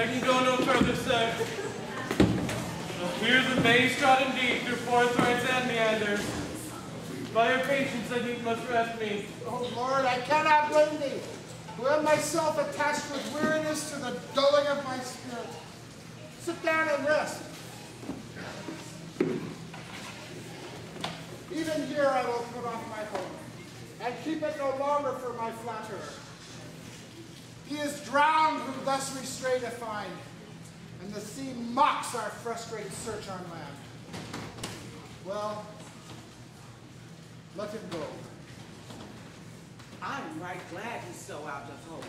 I can go no further, sir. Here's a maze trodden deep through forest thorns and meanders. By your patience, I need must rest me. Oh Lord, I cannot blame thee, who am myself attached with weariness to the dulling of my spirit. Sit down and rest. Even here I will put off my hope, and keep it no longer for my flatterer. He is drowned who thus restrained a find, and the sea mocks our frustrated search on land. Well, let him go. I'm right glad he's so out of hope.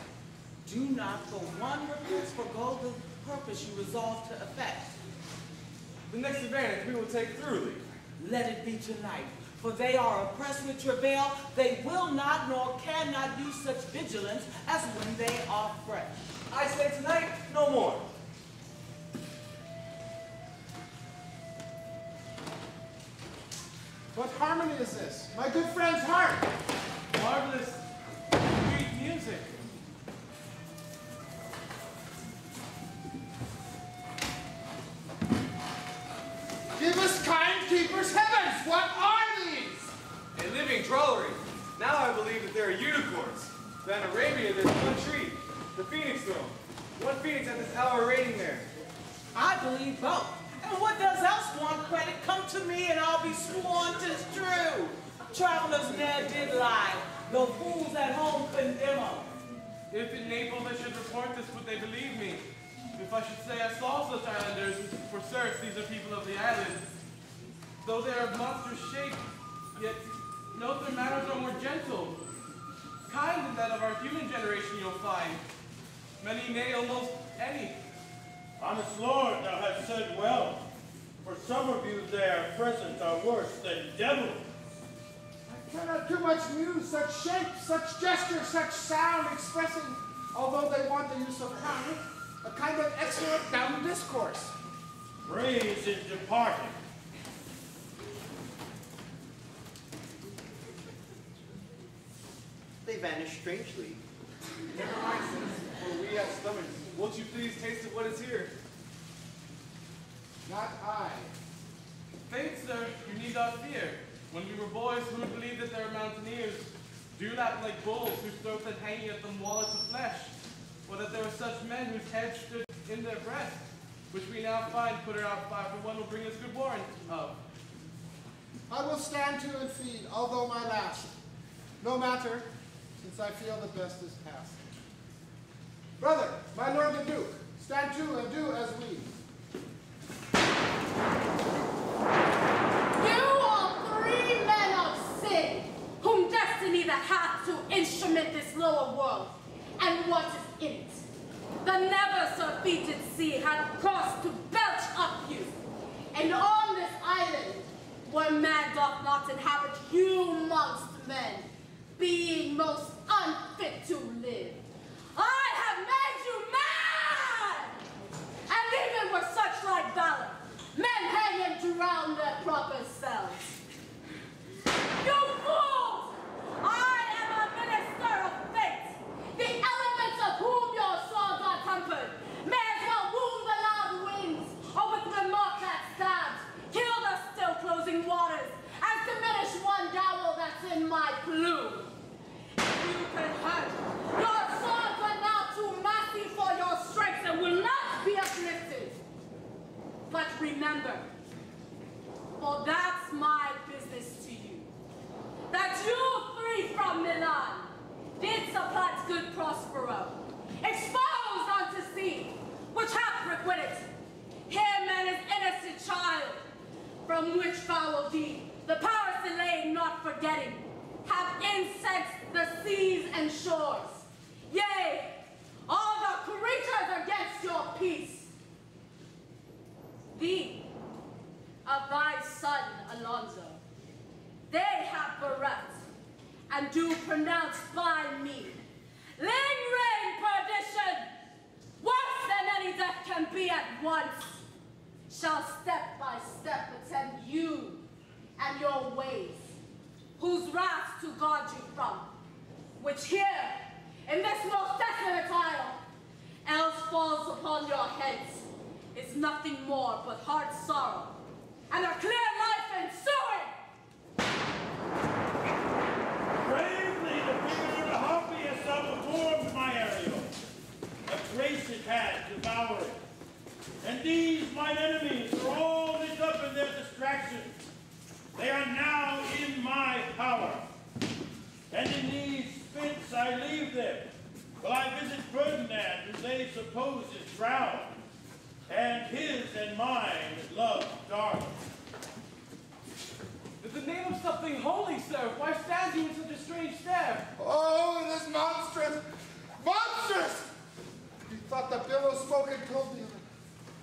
Do not for one repent forgo the purpose you resolve to effect. The next advantage we will take thoroughly. Let it be tonight, for they are oppressed with travail. They will not nor cannot use such vigilance as when they are fresh. I say tonight, no more. What harmony is this? My good friend's heart. Marvelous, sweet music. Give us kind keepers heavens! What are these? A living drollery. Now I believe that there are unicorns. That in Arabia there's one tree, the phoenix throne. One phoenix at this hour reigning there. I believe both. And what does else want credit? Come to me and I'll be sworn 'tis true. Travelers ne'er did lie, though fools at home condemn 'em. If in Naples I should report this, would they believe me? If I should say I saw such islanders, for certes these are people of the island. Though they are of monstrous shape, yet note their manners are more gentle. Kind than that of our human generation you'll find. Many, nay, almost any. Honest Lord, thou hast said well. For some of you there present are worse than devils. I cannot too much muse, such shape, such gesture, such sound, expressing, although they want the use of tongue, a kind of excellent dumb discourse. Praise is departing. They vanish strangely. Never mind, for we have stomachs. Won't you please taste of what is here? Not I. Faith, sir, you need not fear. When we were boys, who would believe that there are mountaineers? Do not like bulls whose throats had hanging at them wallets of flesh, or that there were such men whose heads stood in their breast, which we now find put her out by, for one will bring us good warrant of. I will stand to and feed, although my last. No matter, since I feel the best is past. Brother, my lord the Duke, stand to and do as we. You are 3 men of sin, whom destiny that hath to instrument this lower world, and what is in it. The never surfeited sea hath crossed to belch up you, and on this island, where man doth not inhabit, you monst men, being most unfit to live. I have made you mad! And even were such like valor, men hang and drown their proper selves. You fools! I am a minister of fate. The elements of whom your swords are tempered may as well wound the loud winds, or with remark that stabs, kill the still closing waters, and diminish one dowel that's in my plume. If you can hurt, your swords are now too massy for your strength and will not be uplifted. But remember, for that's my business to you, that you 3 from Milan did supplant good Prospero, exposed unto sea, which hath requited him and his innocent child, from which foul deed the powers delaying not forgetting, have incensed the seas and shores, yea, all the creatures against your peace. Thee, of thy son Alonso, they have bereft, and do pronounce by me, lingering perdition, worse than any death can be at once, shall step by step attend you and your ways, whose wrath to guard you from, which here, in this most desolate isle, else falls upon your heads, is nothing more but hard sorrow, and a clear life ensuing! Bravely the figure of the harpiest outperformed my Ariel. A grace it had devoured. And these, mine enemies, are all lit up in their distractions. They are now in my power. And in these fits I leave them, while I visit Ferdinand, who they suppose is drowned, and his and mine love dark. In the name of something holy, sir, why stand you in such a strange stare? Oh, it is monstrous! Monstrous! You thought the billows spoke and told me of it.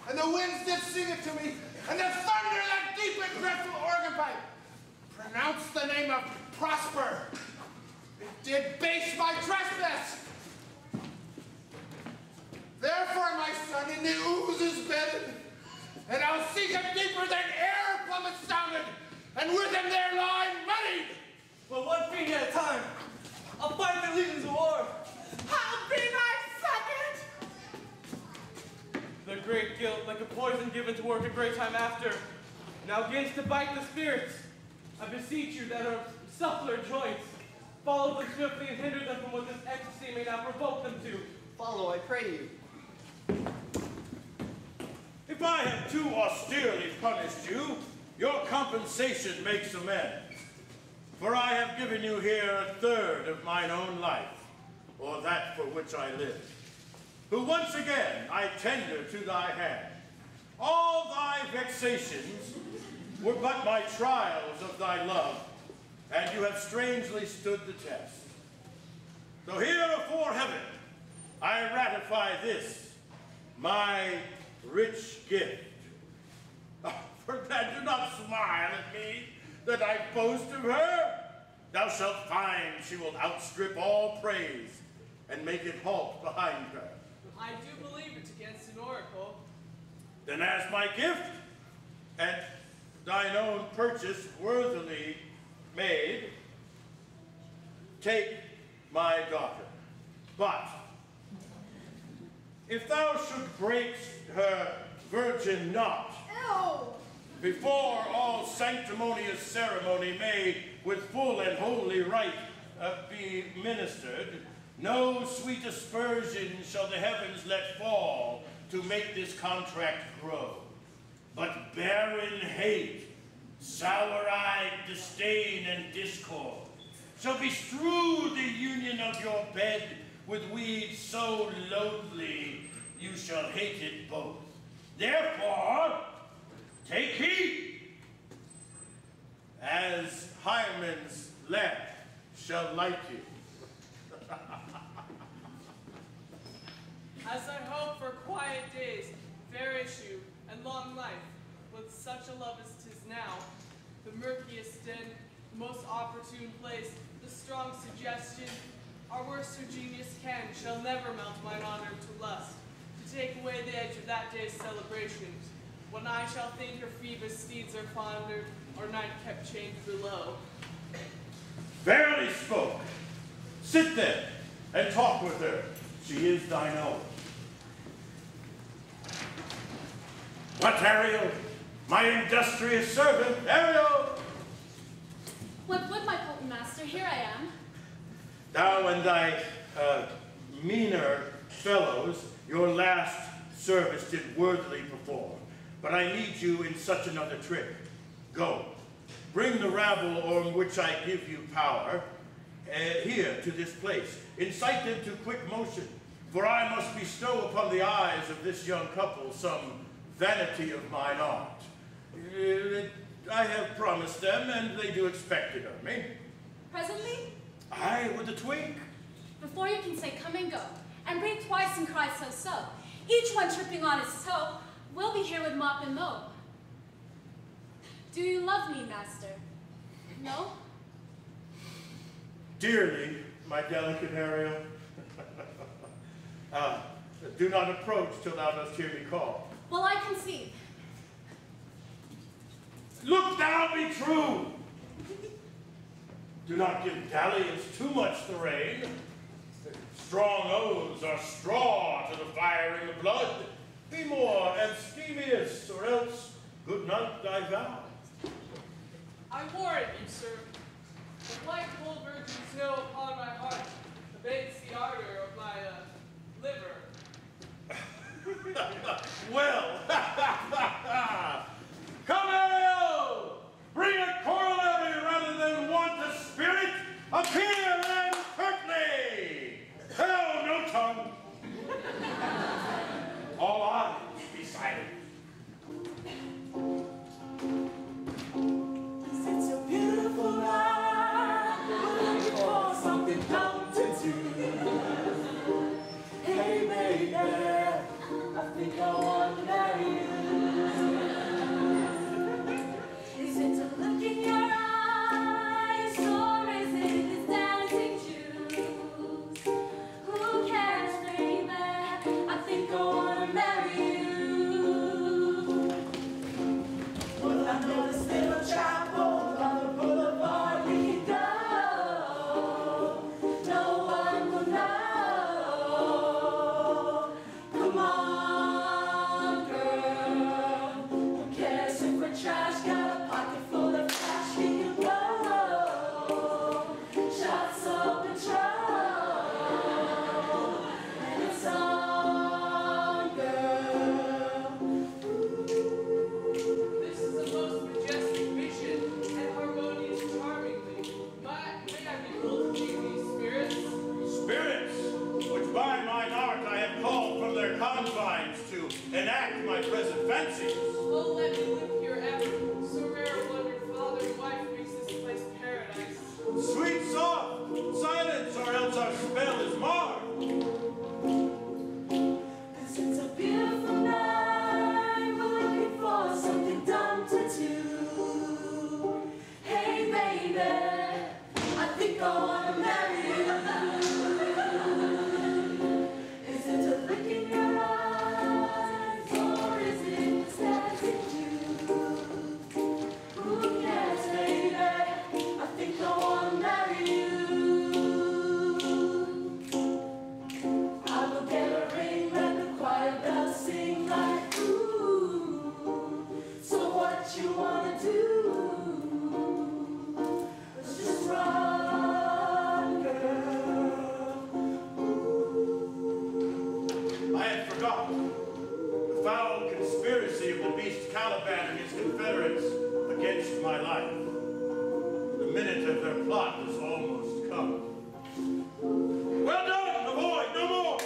And the winds did sing it to me, and the thunder that deep and dreadful organ pipe pronounced the name of Prosper. It did base my trespass. Therefore, my son, in the ooze is bedded, and I'll seek him deeper than air plummets sounded, and with him there lie muddied. Well, one finger at a time. I'll fight the legions of war. I'll be thy second! The great guilt, like a poison given to work a great time after, now begins to bite the spirits. I beseech you that are suppler joints, follow them swiftly and hinder them from what this ecstasy may now provoke them to. Follow, I pray you. If I have too austerely punished you, your compensation makes amends. For I have given you here a third of mine own life, or that for which I live, who once again I tender to thy hand. All thy vexations were but my trials of thy love, and you have strangely stood the test. So here afore heaven, I ratify this, my rich gift. For that, do not smile at me, that I boast of her. Thou shalt find she will outstrip all praise, and make it halt behind her. I do believe it against an oracle. Then as my gift, and thine own purchase worthily made, take my daughter. But if thou should break her virgin knot, Ew! before all sanctimonious ceremony made with full and holy rite be ministered, no sweet aspersion shall the heavens let fall to make this contract grow, but barren hate, sour-eyed disdain and discord shall bestrew the union of your bed with weeds so loathly you shall hate it both. Therefore, take heed, as Hymen's lamp shall light you. As I hope for quiet days, fair issue, and long life, with such a love as 'tis now, the murkiest den, the most opportune place, the strong suggestion, our worst who genius can, shall never melt mine honor to lust, to take away the edge of that day's celebrations, when I shall think her Phoebus steeds are fonder, or night kept chained below. Verily spoke. Sit then, and talk with her. She is thine own. What, Ariel? My industrious servant, Ariel! What would my potent master? Here I am. Thou and thy meaner fellows your last service did worthily perform, but I need you in such another trick. Go, bring the rabble on which I give you power here to this place. Incite them to quick motion, for I must bestow upon the eyes of this young couple some vanity of mine art. I have promised them, and they do expect it of me. Presently, Aye, with a twink. before you can say come and go, and breathe twice and cry so, each one tripping on his toe, we'll be here with mop and mow. Do you love me, master? No? Dearly, my delicate Ariel. Do not approach till thou dost hear me call. Well, I concede. Look thou be true. Do not give dalliance too much the rein. Strong oaths are straw to the fire in the blood. Be more abstemious, or else good night thy vow. I warrant you, sir. The white cold virgin snow upon my heart abates the ardor of my liver. Well, come Ariel! Bring a corollary rather than want a spirit. Appear and curtly! Hell, no tongue. All eyes be silent. It's a beautiful night. We're looking for something dumb to do. Hey, baby, I think I want to marry you. Is it to look in your eyes, or is it this dancing juice? Who cares, baby? I think I want to marry you. Well, I know this little chapel on the boulevard we can go. No one will know. Come on, girl. Who cares if we're trash? Got a pocket full of cash we can blow. Shots of control. And it's on, girl. This is a most majestic vision and harmonious charmingly. May I behold you, these spirits? Spirits, which by mine art I have called from their confines to enact my present fancies. Oh, let me live here ever. So rare a wonder, father and wife makes this place paradise. Sweet soft, silence, or else our spell is marred. 'Cause it's a beautiful night. We're looking for something dumb to do. Hey, baby, I think I wanna marry you. Is it to look in your eyes, or is it this dancing juice? Who cares, baby? I think I wanna marry you. I will get a ring, let the choir bells sing like ooh. So what you wanna do? Let's just run, girl. I had forgotten the foul conspiracy of the beast Caliban and his confederates against my life. The minute of their plot was almost come. Well done, avoid no more!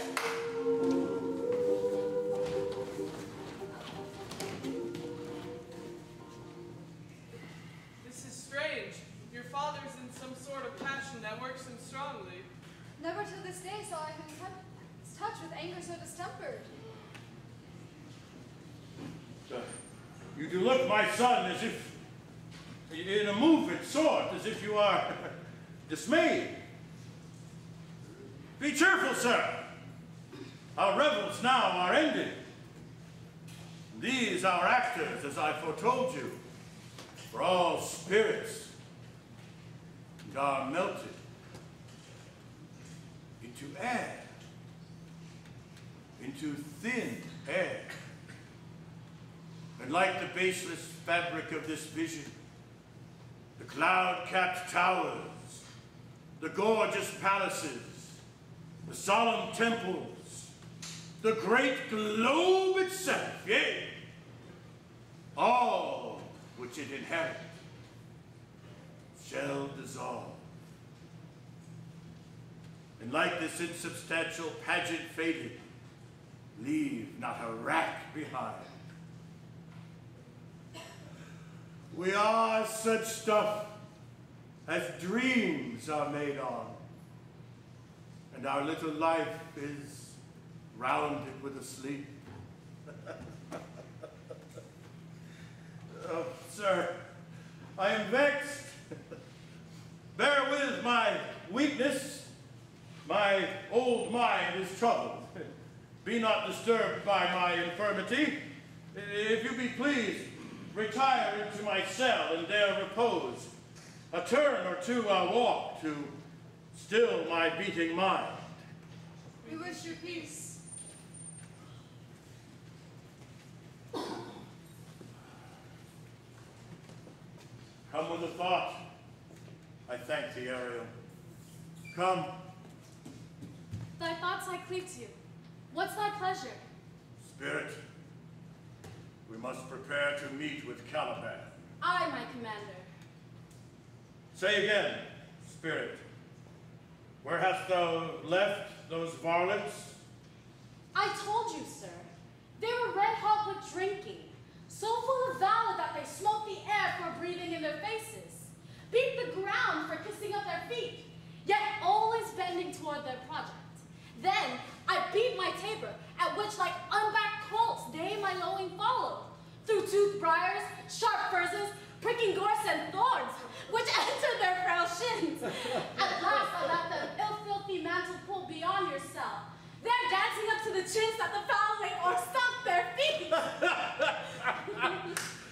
This is strange. Your father's in some sort of passion that works him strongly. Never till this day saw I him touched with anger so distempered. You do look, my son, as if in a movement sort, as if you are dismayed. Be cheerful, sir. Our revels now are ended. These our actors, as I foretold you, were all spirits and are melted into air, into thin air. And like the baseless fabric of this vision, the cloud-capped towers, the gorgeous palaces, the solemn temples, the great globe itself, yea, all which it inherits, shall dissolve. And like this insubstantial pageant faded, leave not a rack behind. We are such stuff as dreams are made on, and our little life is rounded with a sleep. Oh, sir, I am vexed. Bear with my weakness. My old mind is troubled. Be not disturbed by my infirmity. If you be pleased, retire into my cell and there repose. A turn or two I'll walk to still my beating mind. We wish you peace. Come with a thought. I thank thee, Ariel. Come. Thy thoughts I cleave to. What's thy pleasure? Spirit, we must prepare to meet with Caliban. I, my commander. Say again, Spirit, where hast thou left those varlets? I told you, sir. They were red hot with drinking, so full of valor that they smote the air for breathing in their faces, beat the ground for kissing up their feet, yet always bending toward their project. Then I beat my tabor, at which like unbacked colts they my lowing followed, through toothed briars, sharp furzes, pricking gorse and thorns, which entered their frail shins. At last I let them ill-filthy mantle pull beyond your cell, there dancing up to the chins that the fouling or stunk their feet.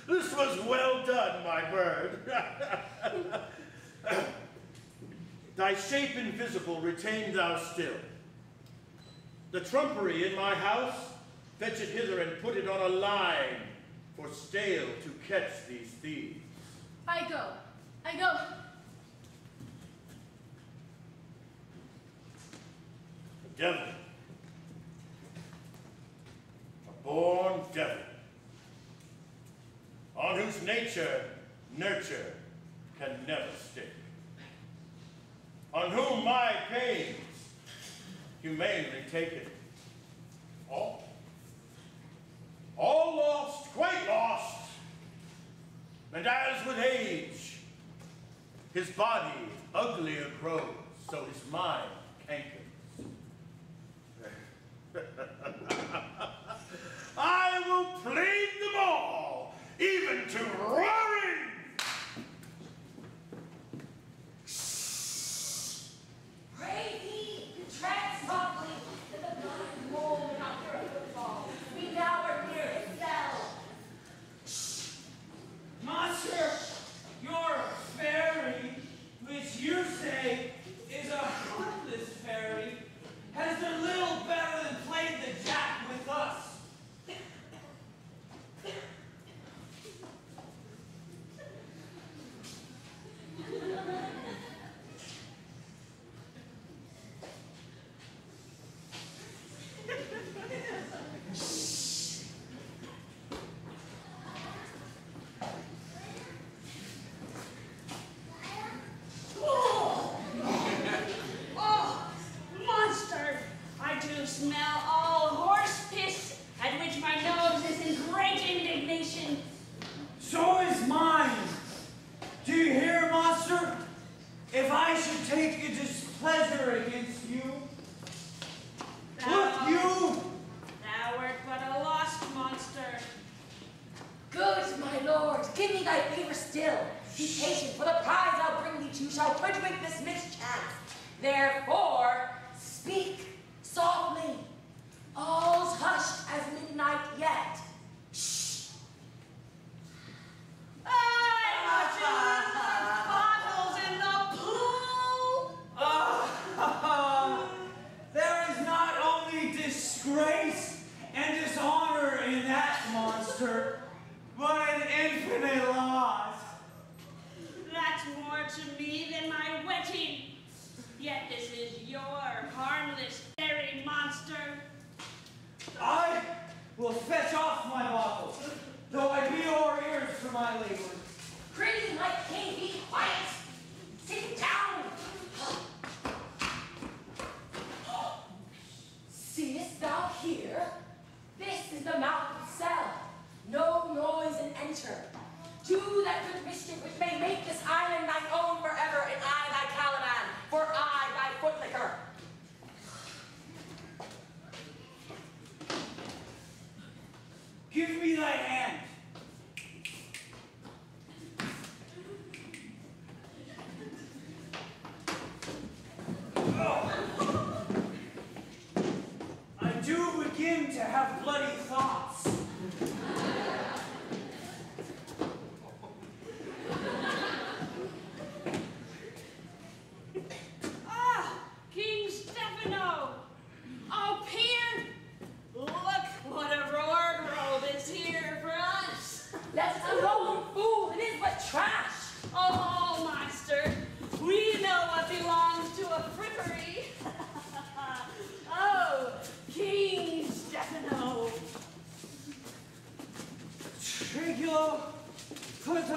This was well done, my bird. Thy shape invisible retain thou still. The trumpery in my house, fetch it hither and put it on a line for stale to catch these thieves. I go. I go. A devil. A born devil. On whose nature, nurture can never stick. On whom my pains humanely taken. All lost, quite lost. And as with age, his body uglier grows, so his mind cankers. I will plague them all, even to roaring. Pray thee, tread softly, that the blind mole may not hear a footfall. We now are near his cell. Monster, your fairy, which you say is a heartless fairy, has done little better than played the jack with us.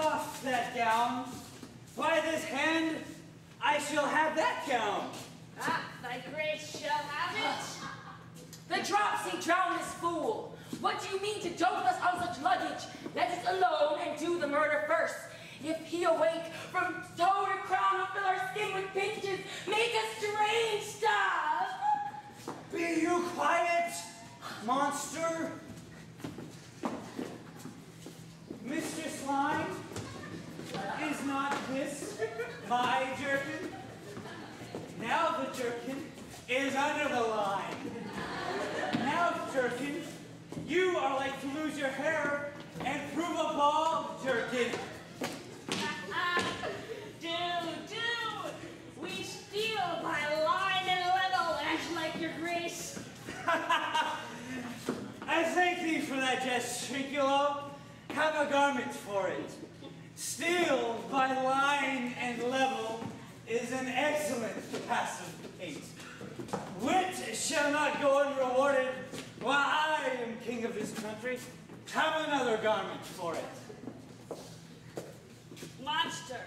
doff that gown. By this hand, I shall have that gown. Ah, thy grace shall have it. The dropsy drown this fool. What do you mean to dope us on such luggage? Let us alone and do the murder first. If he awake, from toe to crown will fill our skin with pinches, make us strange stuff. Be you quiet, monster. Mistress Line, is not this my jerkin? Now the jerkin is under the line. Now, jerkin, you are like to lose your hair and prove a bald jerkin. We steal by line and level, as like your grace. I thank thee for that jest, Shrinkulo. Have a garment for it. Steal by line and level is an excellent passive pate. Wit shall not go unrewarded while I am king of this country. Have another garment for it. Monster,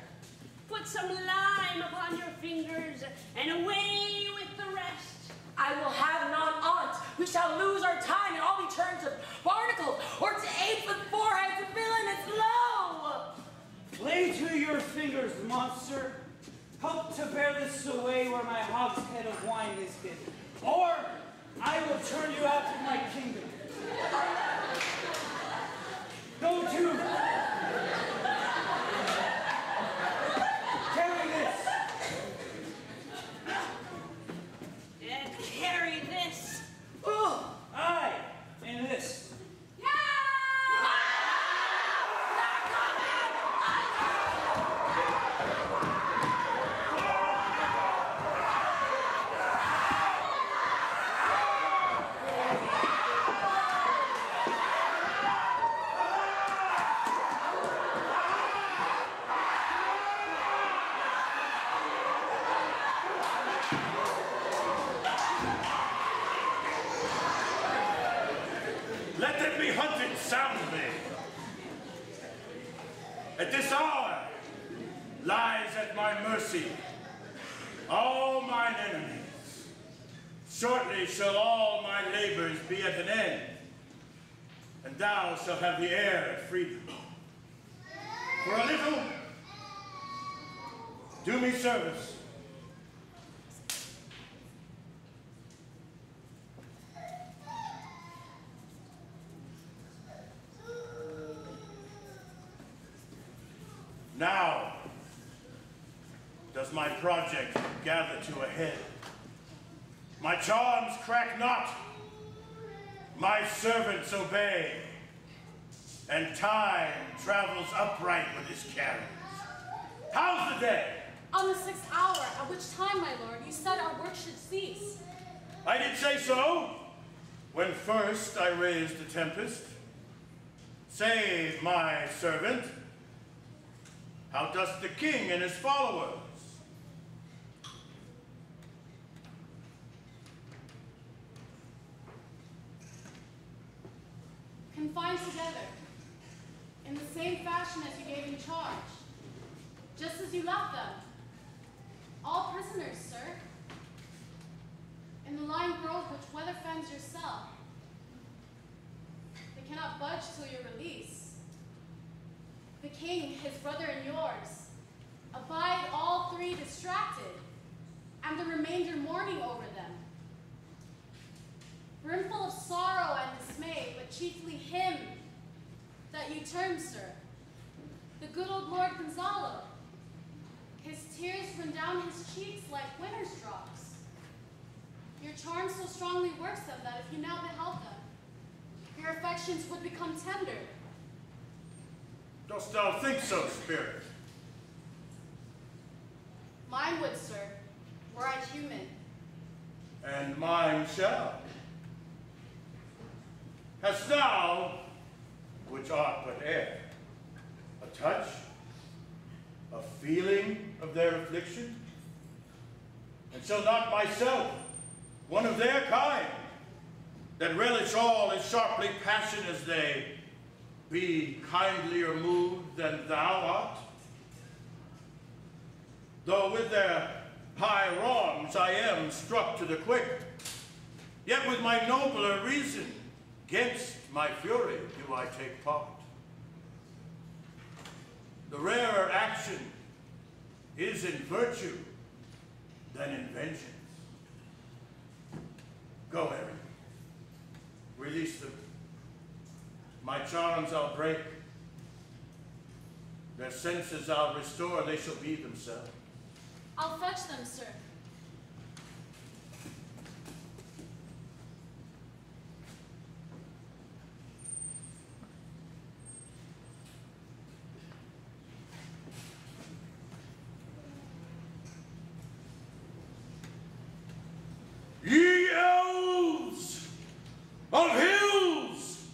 put some lime upon your fingers and away with the rest. I will have none on't. We shall lose our time and all be turned to barnacles or to apes with foreheads and villainous low. Play to your fingers, monster. Help to bear this away where my hogshead of wine is hid. Or I will turn you out of my kingdom. Go to. Carry this. And carry this. Oh, aye, and this. Let them be hunted soundly. At this hour lies at my mercy all mine enemies. Shortly shall all my labors be at an end, and thou shalt have the air of freedom. For a little, do me service. Now does my project gather to a head. My charms crack not, my servants obey, and time travels upright with his carriage. How's the day? On the 6th hour, at which time, my lord, you said our work should cease. I did say so when first I raised the Tempest. Save my servant. How doth the king and his followers? Confined together, in the same fashion as you gave in charge, just as you left them. All prisoners, sir. In the lying grove which weather fends yourself. They cannot budge till your release. The king, his brother, and yours, abide all three distracted, and the remainder mourning over them. Brimful of sorrow and dismay, but chiefly him that you term, sir, the good old Lord Gonzalo. His tears run down his cheeks like winter's drops. Your charm so strongly works them that if you now beheld them, your affections would become tender. Dost thou think so, spirit? Mine would, sir, were I human. And mine shall. Hast thou, which art but air, a touch, a feeling of their affliction? And shall not myself, one of their kind, that relish all as sharply passion as they, be kindlier moved than thou art? Though with their high wrongs I am struck to the quick, yet with my nobler reason, 'gainst my fury do I take part. The rarer action is in virtue than in vengeance. Go, Harry. Release them. My charms I'll break. Their senses I'll restore. They shall be themselves. I'll fetch them, sir. Ye elves of hills,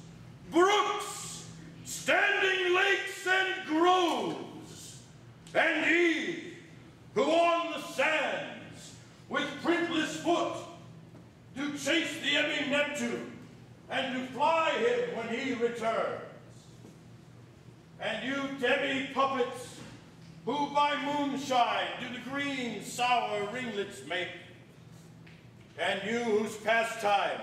brooks, standing lakes and groves, and ye who on the sands with printless foot do chase the ebbing Neptune and do fly him when he returns, and you demi puppets who by moonshine do the green sour ringlets make, and you whose pastime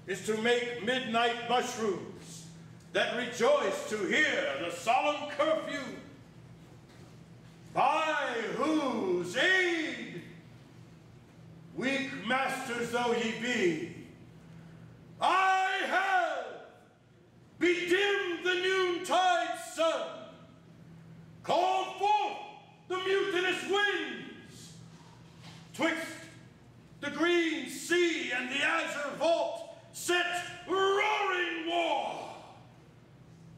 is to make midnight mushrooms that rejoice to hear the solemn curfew, by whose aid, weak masters though ye be, I have bedimmed the noontide sun, called forth the mutinous winds, twixt the green sea and the azure vault, set roaring war.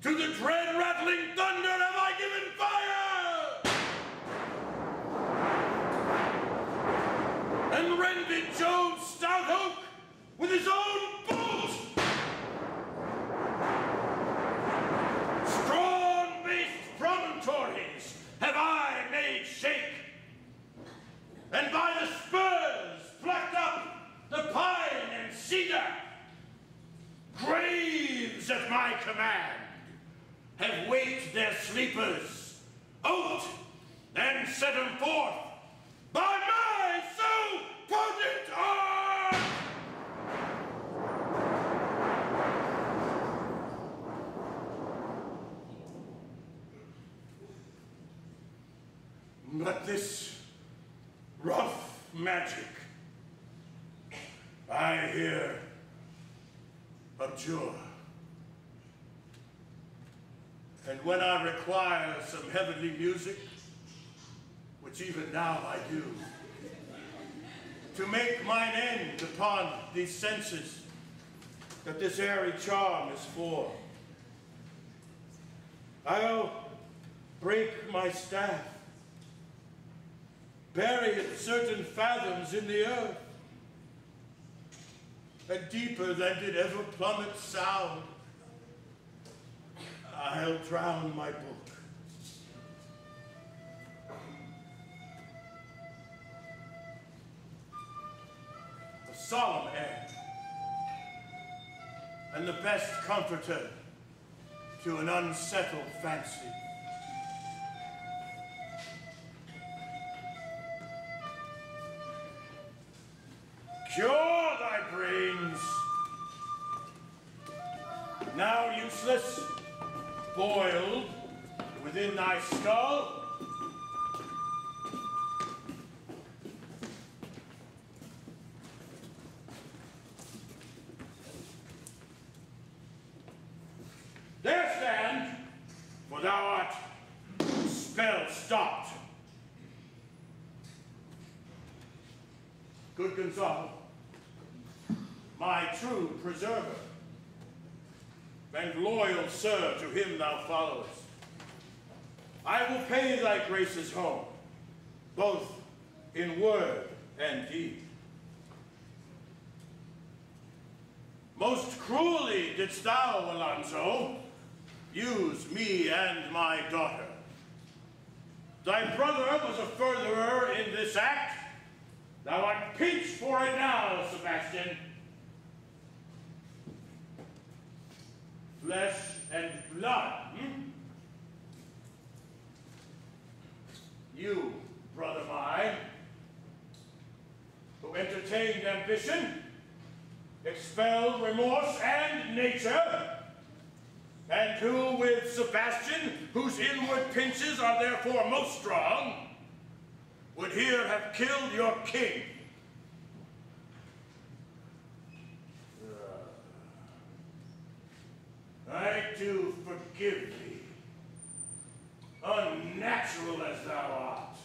To the dread rattling thunder have I given fire, and rended Jove's stout oak with his own bolt. Strong-based promontories have I made shake, and by the spurs plucked up the pine and cedar. Graves at my command have waked their sleepers, out and set them forth by my so potent arm. But this rough magic I here abjure. And when I require some heavenly music, which even now I do, to make mine end upon these senses that this airy charm is for, I'll break my staff, bury it certain fathoms in the earth, and deeper than did ever plummet sound, I'll drown my book. A solemn end, and the best comforter to an unsettled fancy. Cure thy brains, now useless, boiled within thy skull. There stand, for thou art spell stopped. Good Gonzalo, my true preserver, and loyal sir to him thou followest, I will pay thy graces home, both in word and deed. Most cruelly didst thou, Alonso, use me and my daughter. Thy brother was a furtherer in this act. Thou art pinched for it now, Sebastian. flesh and blood. You, brother mine, who entertained ambition, expelled remorse and nature, and who with Sebastian, whose inward pinches are therefore most strong, would here have killed your king. I do forgive thee, unnatural as thou art.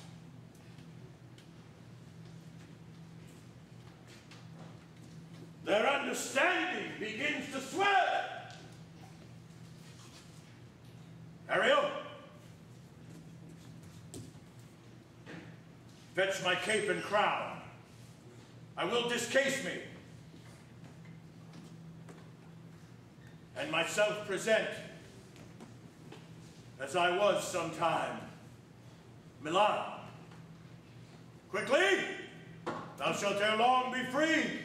Their understanding begins to swell. Ariel, fetch my cape and crown. I will discase me, and myself present, as I was sometime, Milan. Quickly, thou shalt ere long be free.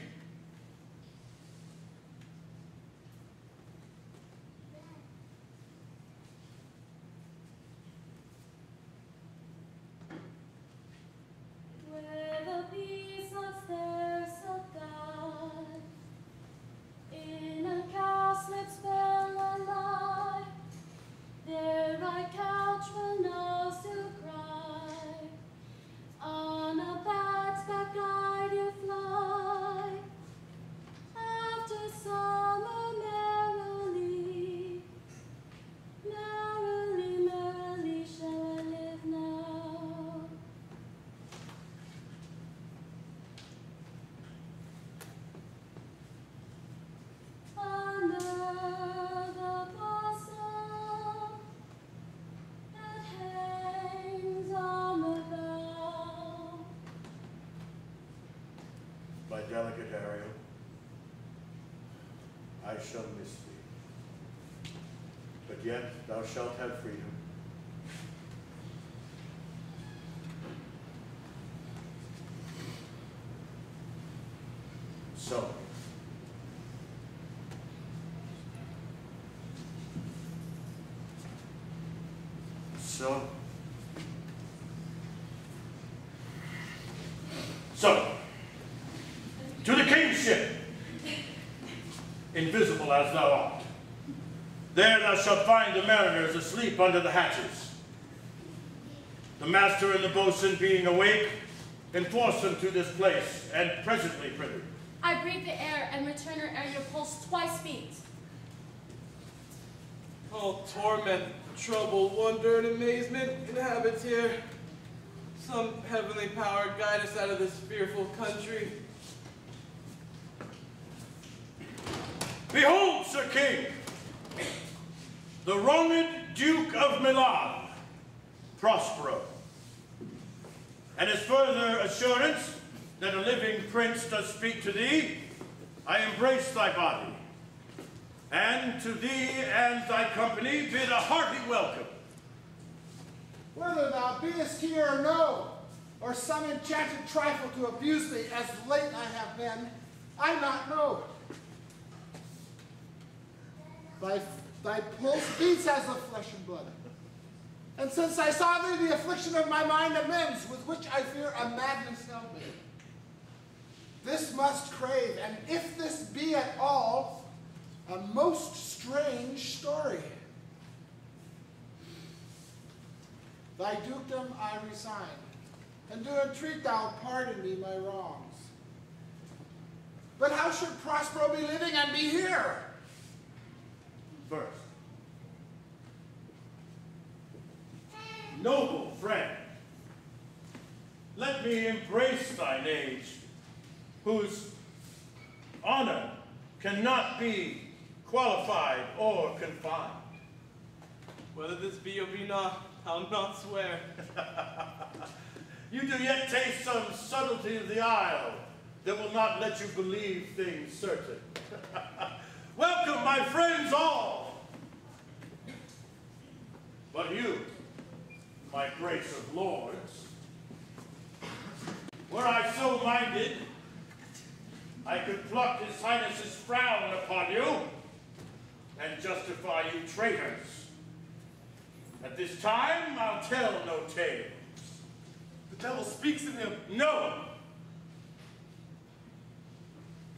Where the peace of stairs of God, in a cowslip spell alive, there I couch when nose to cry, on a bat's back guide you fly, after summer merrily, merrily, merrily shall I live now. Under the blossom that hangs on the bough. My delicate Ariel, I shall miss thee, but yet thou shalt have freedom. So, to the king's ship, invisible as thou art. There thou shalt find the mariners asleep under the hatches. The master and the boatswain being awake, enforce them to this place, and presently, prithee. I breathe the air and return her ere your pulse twice beat. All torment, trouble, wonder, and amazement inhabits here. Some heavenly power guide us out of this fearful country. Behold, Sir King, the wronged Duke of Milan, Prospero. And as further assurance that a living prince does speak to thee, I embrace thy body, and to thee and thy company bid a hearty welcome. Whether thou beest here or no, or some enchanted trifle to abuse thee as late I have been, I not know. Thy pulse beats as of flesh and blood. And since I saw thee, the affliction of my mind amends, with which I fear a madness held me. This must crave, and if this be at all, a most strange story. Thy dukedom I resign, and do entreat thou pardon me my wrongs. But how should Prospero be living and be here? First, noble friend, let me embrace thine age, whose honor cannot be qualified or confined. Whether this be or be not, I'll not swear. You do yet taste some subtlety of the isle that will not let you believe things certain. Welcome, my friends all. But you, my grace of lords, were I so minded, I could pluck his highness's frown upon you, and justify you traitors. At this time, I'll tell no tale. The devil speaks in him. No!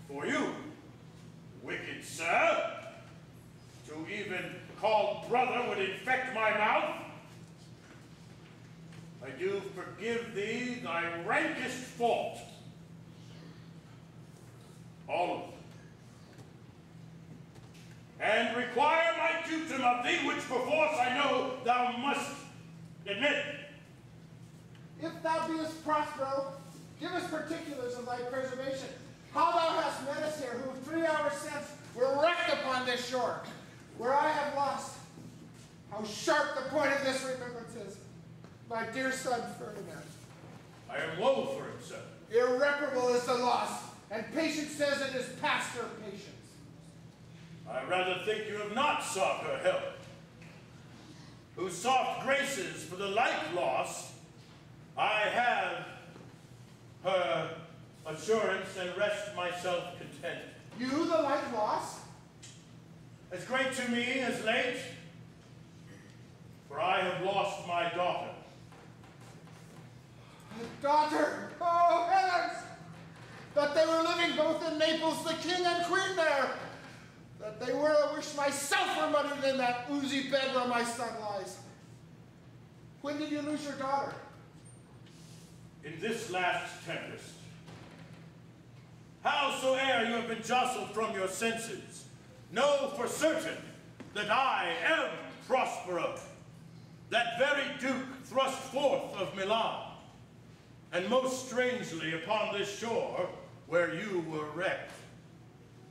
For you, wicked sir, to even call brother would infect my mouth. I do forgive thee thy rankest fault. All of them. And require my dukedom of thee, which perforce I know thou must admit. If thou beest Prospero, give us particulars of thy preservation. How thou hast met us here, who 3 hours since were wrecked upon this shore, where I have lost. How sharp the point of this remembrance is. My dear son Ferdinand. I am woe for it, sir. Irreparable is the loss, and patience says it is past her patience. I rather think you have not sought her help. Whose soft graces for the like loss, I have her assurance and rest myself content. You the like loss? As great to me as late, for I have lost my daughter. Daughter, oh heavens! That they were living both in Naples, the king and queen there. That they were, I wish myself were muttered in that oozy bed where my son lies. When did you lose your daughter? In this last tempest. Howsoe'er you have been jostled from your senses, know for certain that I am Prospero, that very duke thrust forth of Milan, and most strangely upon this shore where you were wrecked,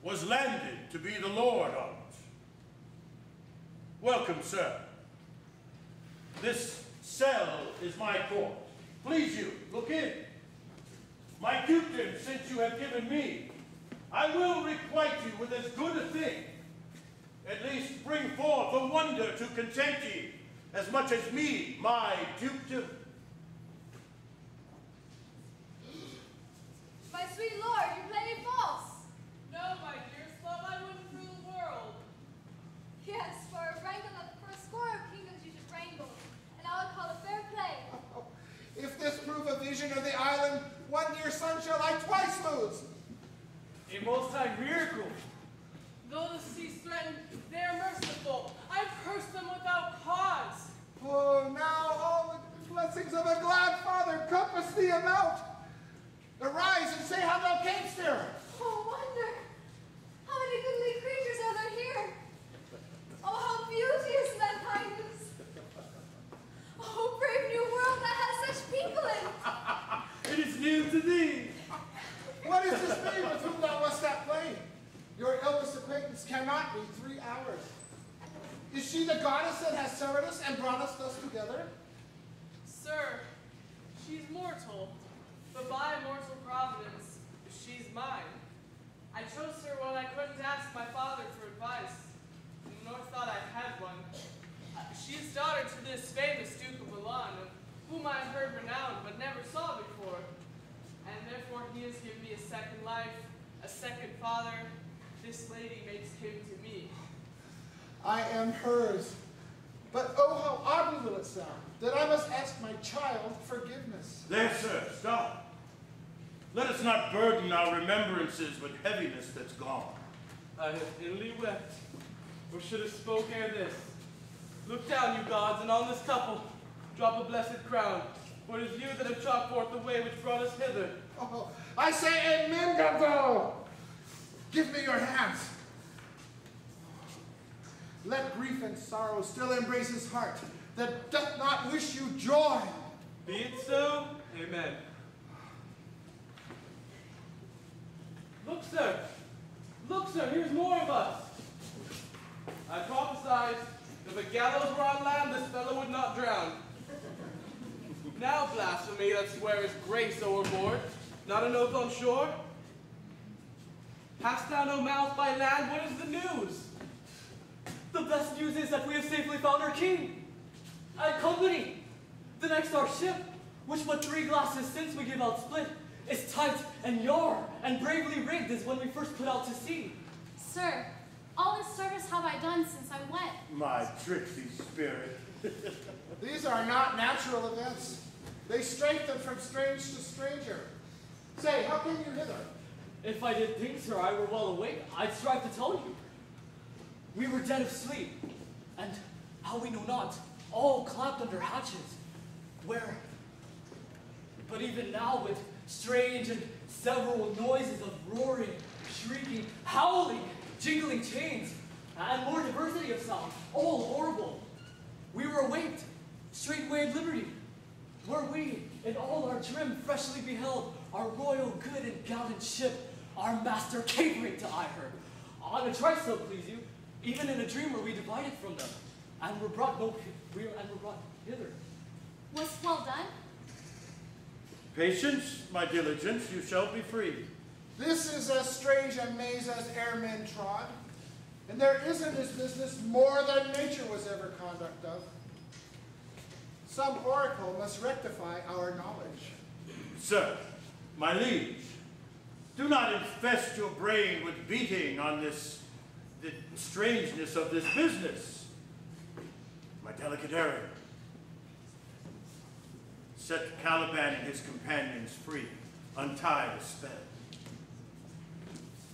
was landed to be the lord of it. Welcome, sir. This cell is my court. Please you, look in. My dukedom, since you have given me, I will requite you with as good a thing. At least bring forth a wonder to content ye, as much as me, my dukedom. My sweet lord, you're playing false. No, my dearest love, I wouldn't for the world. Yes, for a rank of the first score of kingdoms you should wrangle, and I would call it fair play. Oh, if this prove a vision of the island, one dear son shall I twice lose. A most high miracle. Though the seas threaten, they are merciful. I curse them without cause. Oh, now all the blessings of a glad father compass thee about. Arise and say how thou camest here. Oh, wonder! How many goodly creatures are there here? Oh, how beauteous that kindness! Oh, brave new world that has such people in it! It is new to thee. What is this maid with whom thou wast at play? Your illest acquaintance cannot be 3 hours. Is she the goddess that has severed us and brought us thus together? Sir, she's mortal, but by mortal providence, she's mine. I chose her when I couldn't ask my father for advice, nor thought I had one. She's daughter to this famous Duke of Milan, of whom I have heard renowned but never saw before. And therefore he has given me a second life, a second father. This lady makes him to me. I am hers. But oh, how oddly will it sound that I must ask my child forgiveness. There, sir, stop. Let us not burden our remembrances with heaviness that's gone. I have inly wept, or should have spoke ere this. Look down, you gods, and on this couple drop a blessed crown, for it is you that have chalked forth the way which brought us hither. Oh, I say amen, Gonzalo. Give me your hands. Let grief and sorrow still embrace his heart that doth not wish you joy. Be it so, amen. Look, sir, here's more of us. I prophesied if a gallows were on land, this fellow would not drown. Now blasphemy that swears grace overboard, not an oath on shore. Hast thou no mouth by land? What is the news? The best news is that we have safely found our king. And company. The next our ship, which but 3 glasses since we give out split, is tight and yar and bravely rigged as when we first put out to sea. Sir, All this service have I done since I went. My tricksy spirit. These are not natural events. They strengthen from strange to stranger. Say, how came you hither? If I did think, sir, I were well awake, I'd strive to tell you. We were dead of sleep, and how we know not, all clapped under hatches, where, but even now with strange and several noises of roaring, shrieking, howling, jingling chains, and more diversity of sound, all horrible. We were awaked, straightway at liberty, where we, in all our trim, freshly beheld our royal good and gallant ship, our master capering to eye her. On a trice, so please you, even in a dream where we divided from them, and were brought hither. Was well done? Patience, my diligence, you shall be free. This is as strange a maze as e'er men trod, and there is in this business more than nature was ever conduct of. Some oracle must rectify our knowledge. Sir, my liege, do not infest your brain with beating on the strangeness of this business. My delicate errand. Set Caliban and his companions free. Untie the spell.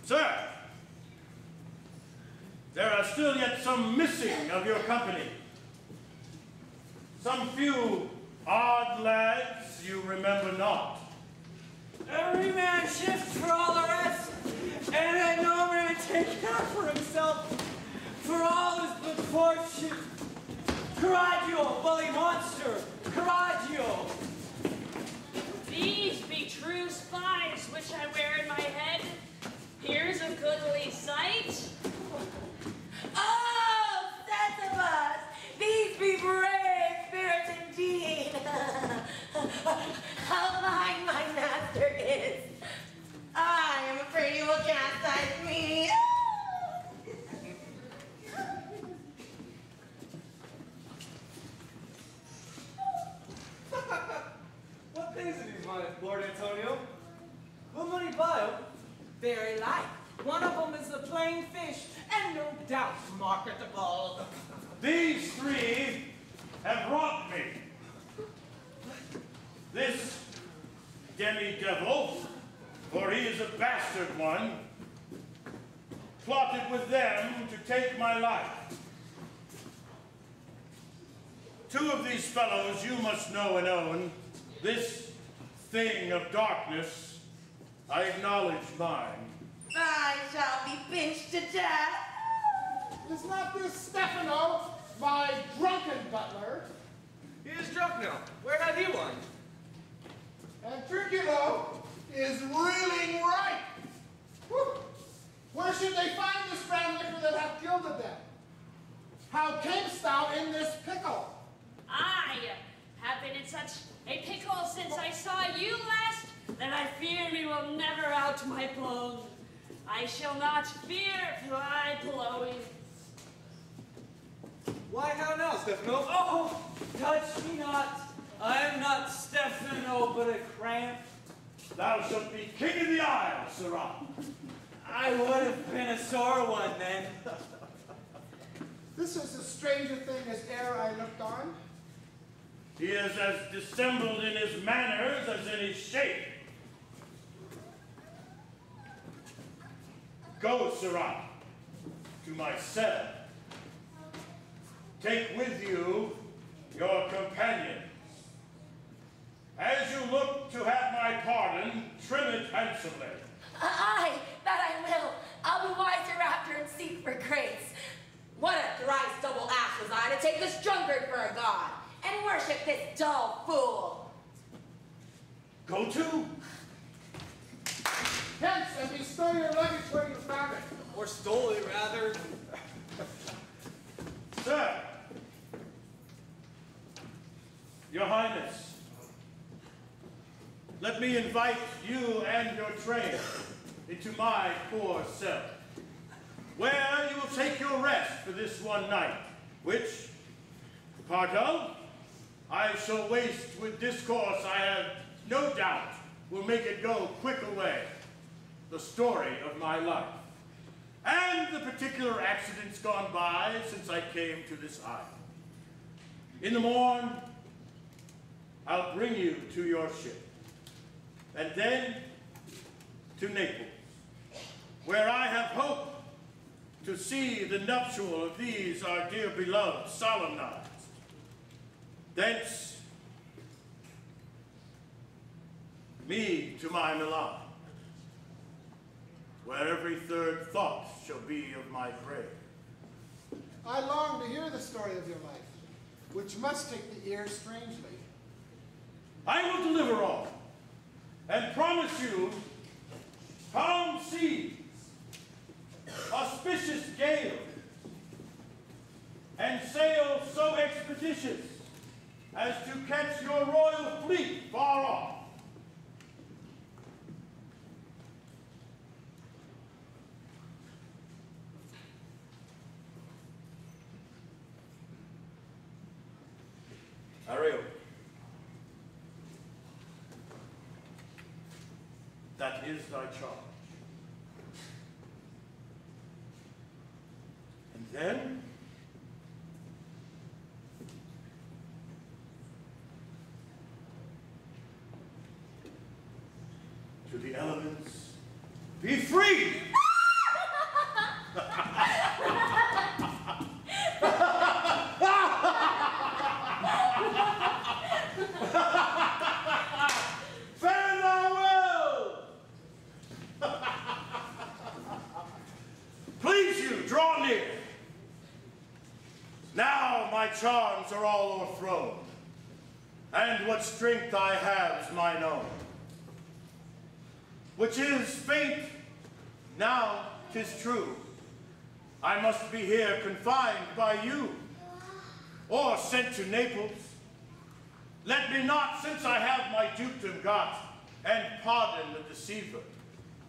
Sir, there are still yet some missing of your company. Some few odd lads you remember not. Every man shifts for all the rest, and let no man take care for himself, for all is but fortune. Coraggio, bully monster, coraggio! These be true spies which I wear in my head. Here's a goodly sight. Oh, Sisyphus! These be brave spirits indeed. How mine my master is. I am afraid he will chastise me. What things are these, my Lord Antonio? Will money buy them? Very light. One of them is a plain fish, and no doubt marketable. These three have wrought me. This demi-devil, for he is a bastard one, plotted with them to take my life. Two of these fellows you must know and own. This thing of darkness, I acknowledge mine. I shall be pinched to death. Is not this Stefano, my drunken butler? He is drunk now. Where had he wine? And Trinculo is reeling right. Whew. Where should they find this brown liquor that hath gilded them? How camest thou in this pickle? I have been in such a pickle since I saw you last that I fear me will never out my blown. I shall not fear fly blowing. Why, how now, Stefano? Oh, touch me not. I am not Stefano, but a cramp. Thou shalt be king of the isle, sirrah. I would have been a sore one then. This is as strange a thing as e'er I looked on. He is as dissembled in his manners as in his shape. Go, sirrah, to my cell. Take with you your companions. As you look to have my pardon, trim it handsomely. Aye, that I will. I'll be wise hereafter and seek for grace. What a thrice double ass was I to take this drunkard for a god and worship this dull fool. Go to. Hence, and bestow your luggage where you found it. Or stole it, rather. Sir, Your Highness, let me invite you and your train into my poor cell, where you will take your rest for this one night, which, part of, I shall waste with discourse I have no doubt will make it go quick away, the story of my life. and the particular accidents gone by since I came to this isle. In the morn, I'll bring you to your ship, and then to Naples, where I have hoped to see the nuptial of these our dear beloved solemnized. Thence, me to my Milan, where every third thought shall be of my grave. I long to hear the story of your life, which must take the ear strangely. I will deliver all, and promise you calm seas, auspicious gales, and sail so expeditious as to catch your royal fleet far off. Ariel, that is thy charge. And then, to the elements, be free! Now my charms are all o'erthrown, and what strength I have is mine own, which is faint, now 'tis true. I must be here confined by you, or sent to Naples. Let me not, since I have my dukedom got, and pardon the deceiver,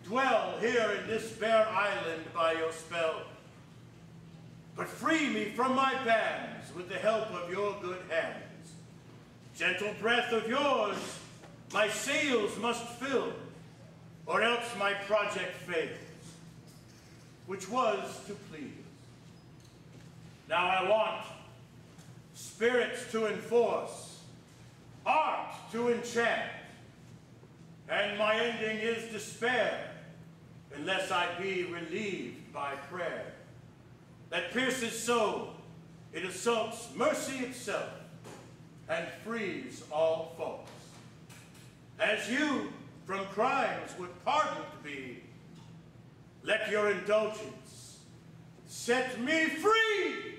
dwell here in this bare island by your spell. But free me from my bands with the help of your good hands. Gentle breath of yours my sails must fill, or else my project fails, which was to please. Now I want spirits to enforce, art to enchant, and my ending is despair, unless I be relieved by prayer. That pierces so, it assaults mercy itself, and frees all faults. As you from crimes would pardoned be, let your indulgence set me free!